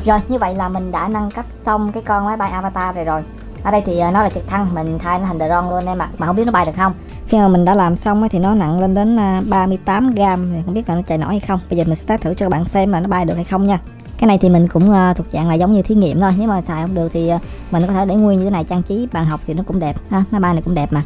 Rồi như vậy là mình đã nâng cấp xong cái con máy bay avatar này rồi. Ở đây thì nó là trực thăng, mình thay nó thành drone luôn em ạ. Mà không biết nó bay được không. Khi mà mình đã làm xong thì nó nặng lên đến 38 gram, thì không biết là nó chạy nổi hay không. Bây giờ mình sẽ test thử cho các bạn xem là nó bay được hay không nha. Cái này thì mình cũng thuộc dạng là giống như thí nghiệm thôi. Nếu mà xài không được thì mình có thể để nguyên như thế này, trang trí bàn học thì nó cũng đẹp ha. Máy bay này cũng đẹp mà.